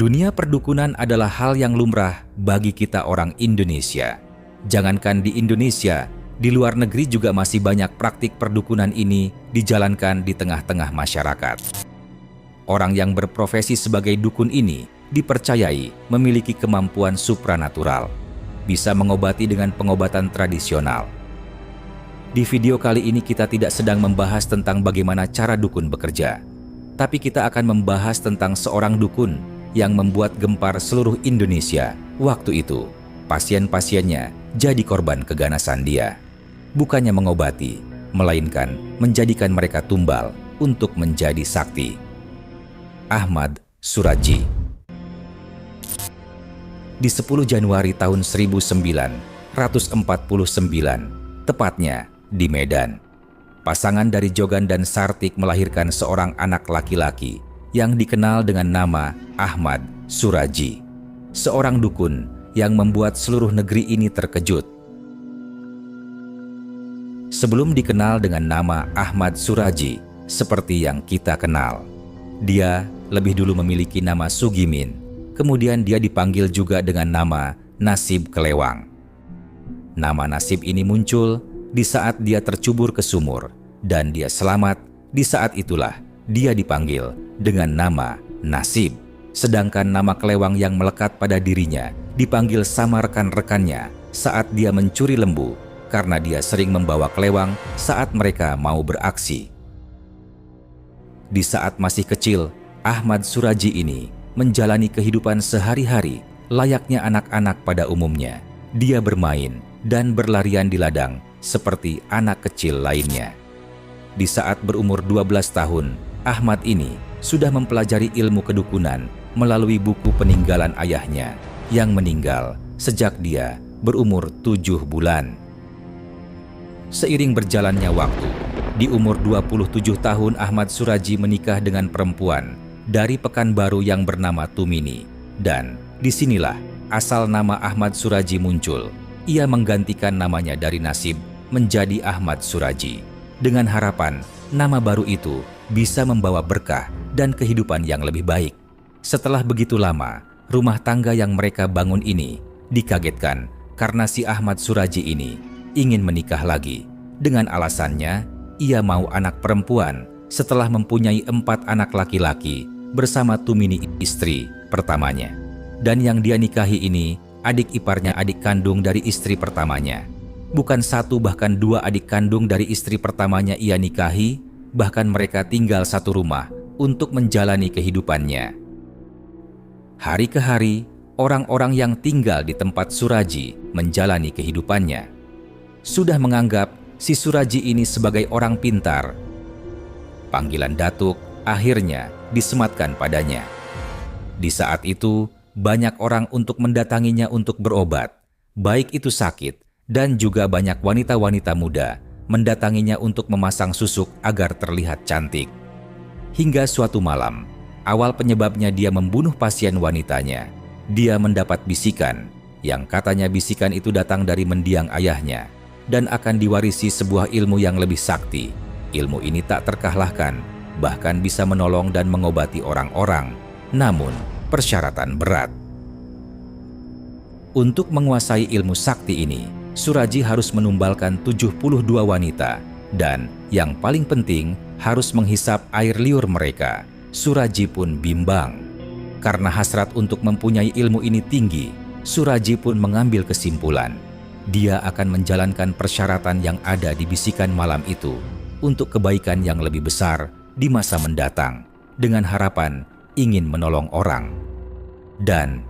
Dunia perdukunan adalah hal yang lumrah bagi kita orang Indonesia. Jangankan di Indonesia, di luar negeri juga masih banyak praktik perdukunan ini dijalankan di tengah-tengah masyarakat. Orang yang berprofesi sebagai dukun ini dipercayai memiliki kemampuan supranatural, bisa mengobati dengan pengobatan tradisional. Di video kali ini kita tidak sedang membahas tentang bagaimana cara dukun bekerja, tapi kita akan membahas tentang seorang dukun yang membuat gempar seluruh Indonesia. Waktu itu, pasien-pasiennya jadi korban keganasan dia. Bukannya mengobati, melainkan menjadikan mereka tumbal untuk menjadi sakti. Ahmad Suradji. Di 10 Januari tahun 1949, tepatnya di Medan, pasangan dari Jogan dan Sartik melahirkan seorang anak laki-laki yang dikenal dengan nama Ahmad Suradji, seorang dukun yang membuat seluruh negeri ini terkejut. Sebelum dikenal dengan nama Ahmad Suradji seperti yang kita kenal, dia lebih dulu memiliki nama Sugimin, kemudian dia dipanggil juga dengan nama Nasib Kelewang. Nama Nasib ini muncul di saat dia tercubur ke sumur, dan dia selamat. Di saat itulah dia dipanggil dengan nama Nasib. Sedangkan nama Kelewang yang melekat pada dirinya dipanggil sama rekan-rekannya saat dia mencuri lembu, karena dia sering membawa kelewang saat mereka mau beraksi. Di saat masih kecil, Ahmad Suradji ini menjalani kehidupan sehari-hari layaknya anak-anak pada umumnya. Dia bermain dan berlarian di ladang seperti anak kecil lainnya. Di saat berumur 12 tahun, Ahmad ini sudah mempelajari ilmu kedukunan melalui buku peninggalan ayahnya yang meninggal sejak dia berumur 7 bulan. Seiring berjalannya waktu, di umur 27 tahun Ahmad Suradji menikah dengan perempuan dari Pekanbaru yang bernama Tumini, dan disinilah asal nama Ahmad Suradji muncul. Ia menggantikan namanya dari Nasib menjadi Ahmad Suradji, dengan harapan nama baru itu bisa membawa berkah dan kehidupan yang lebih baik. Setelah begitu lama, rumah tangga yang mereka bangun ini dikagetkan karena si Ahmad Suradji ini ingin menikah lagi. Dengan alasannya, ia mau anak perempuan setelah mempunyai 4 anak laki-laki bersama Tumini istri pertamanya. Dan yang dia nikahi ini adik iparnya adik kandung dari istri pertamanya. Bukan 1 bahkan 2 adik kandung dari istri pertamanya ia nikahi, bahkan mereka tinggal satu rumah untuk menjalani kehidupannya. Hari ke hari, orang-orang yang tinggal di tempat Suradji menjalani kehidupannya sudah menganggap si Suradji ini sebagai orang pintar. Panggilan datuk akhirnya disematkan padanya. Di saat itu, banyak orang untuk mendatanginya untuk berobat, baik itu sakit, dan juga banyak wanita-wanita muda mendatanginya untuk memasang susuk agar terlihat cantik. Hingga suatu malam, awal penyebabnya dia membunuh pasien wanitanya, dia mendapat bisikan, yang katanya bisikan itu datang dari mendiang ayahnya, dan akan diwarisi sebuah ilmu yang lebih sakti. Ilmu ini tak terkalahkan, bahkan bisa menolong dan mengobati orang-orang, namun persyaratan berat. Untuk menguasai ilmu sakti ini, Suradji harus menumbalkan 72 wanita, dan yang paling penting harus menghisap air liur mereka. Suradji pun bimbang. Karena hasrat untuk mempunyai ilmu ini tinggi, Suradji pun mengambil kesimpulan dia akan menjalankan persyaratan yang ada di bisikan malam itu untuk kebaikan yang lebih besar di masa mendatang, dengan harapan ingin menolong orang. Dan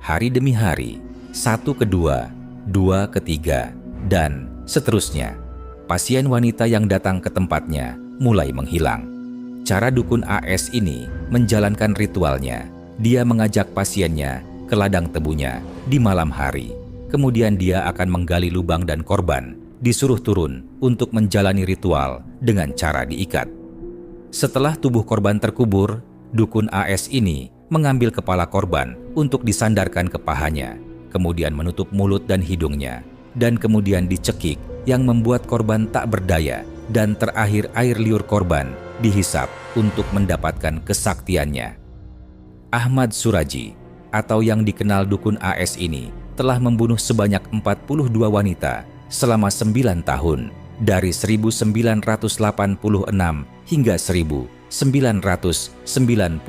hari demi hari, 1 kedua, 2 ketiga, dan seterusnya, pasien wanita yang datang ke tempatnya mulai menghilang. Cara dukun AS ini menjalankan ritualnya. Dia mengajak pasiennya ke ladang tebunya di malam hari. Kemudian dia akan menggali lubang dan korban disuruh turun untuk menjalani ritual dengan cara diikat. Setelah tubuh korban terkubur, dukun AS ini mengambil kepala korban untuk disandarkan ke pahanya, kemudian menutup mulut dan hidungnya, dan kemudian dicekik yang membuat korban tak berdaya, dan terakhir air liur korban dihisap untuk mendapatkan kesaktiannya. Ahmad Suraji atau yang dikenal dukun AS ini telah membunuh sebanyak 42 wanita selama 9 tahun dari 1986 hingga 1997.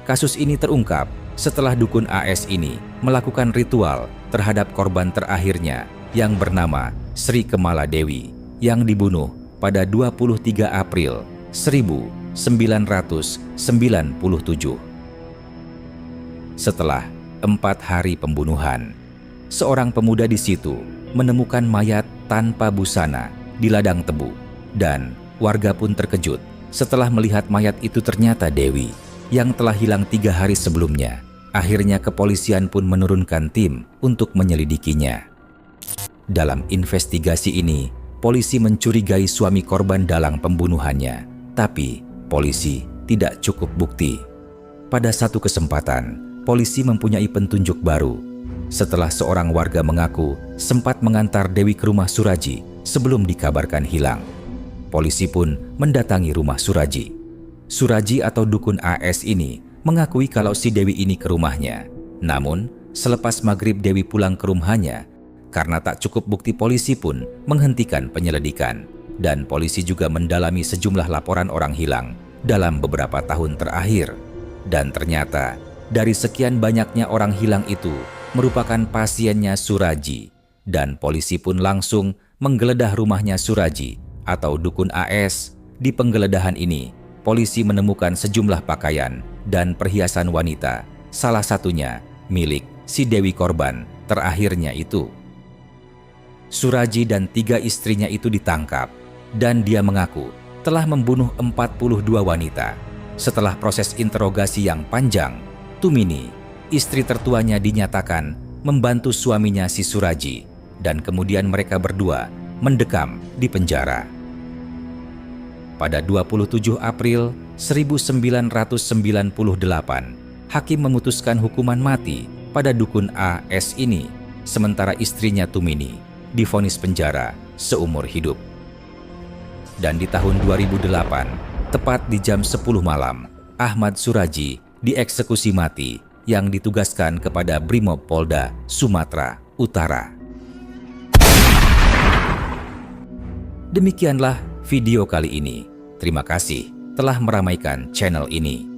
Kasus ini terungkap setelah dukun AS ini melakukan ritual terhadap korban terakhirnya yang bernama Sri Kemala Dewi yang dibunuh pada 23 April 1997. Setelah 4 hari pembunuhan, seorang pemuda di situ menemukan mayat tanpa busana di ladang tebu, dan warga pun terkejut setelah melihat mayat itu ternyata Dewi yang telah hilang 3 hari sebelumnya. Akhirnya kepolisian pun menurunkan tim untuk menyelidikinya. Dalam investigasi ini, polisi mencurigai suami korban dalam pembunuhannya, tapi polisi tidak cukup bukti. Pada satu kesempatan, polisi mempunyai petunjuk baru setelah seorang warga mengaku sempat mengantar Dewi ke rumah Suraji sebelum dikabarkan hilang. Polisi pun mendatangi rumah Suraji. Suraji atau dukun AS ini mengakui kalau si Dewi ini ke rumahnya. Namun, selepas maghrib Dewi pulang ke rumahnya. Karena tak cukup bukti, polisi pun menghentikan penyelidikan. Dan polisi juga mendalami sejumlah laporan orang hilang dalam beberapa tahun terakhir. Dan ternyata, dari sekian banyaknya orang hilang itu merupakan pasiennya Suraji, dan polisi pun langsung menggeledah rumahnya Suraji atau dukun AS. Di penggeledahan ini, polisi menemukan sejumlah pakaian dan perhiasan wanita, salah satunya milik si Dewi korban terakhirnya itu. Suraji dan 3 istrinya itu ditangkap, dan dia mengaku telah membunuh 42 wanita. Setelah proses interogasi yang panjang, Tumini, istri tertuanya, dinyatakan membantu suaminya si Suraji, dan kemudian mereka berdua mendekam di penjara. Pada 27 April 1998, hakim memutuskan hukuman mati pada dukun AS ini, sementara istrinya Tumini divonis penjara seumur hidup. Dan di tahun 2008, tepat di jam 10 malam, Ahmad Suraji dieksekusi mati yang ditugaskan kepada Brimob Polda Sumatera Utara. Demikianlah video kali ini. Terima kasih telah meramaikan channel ini.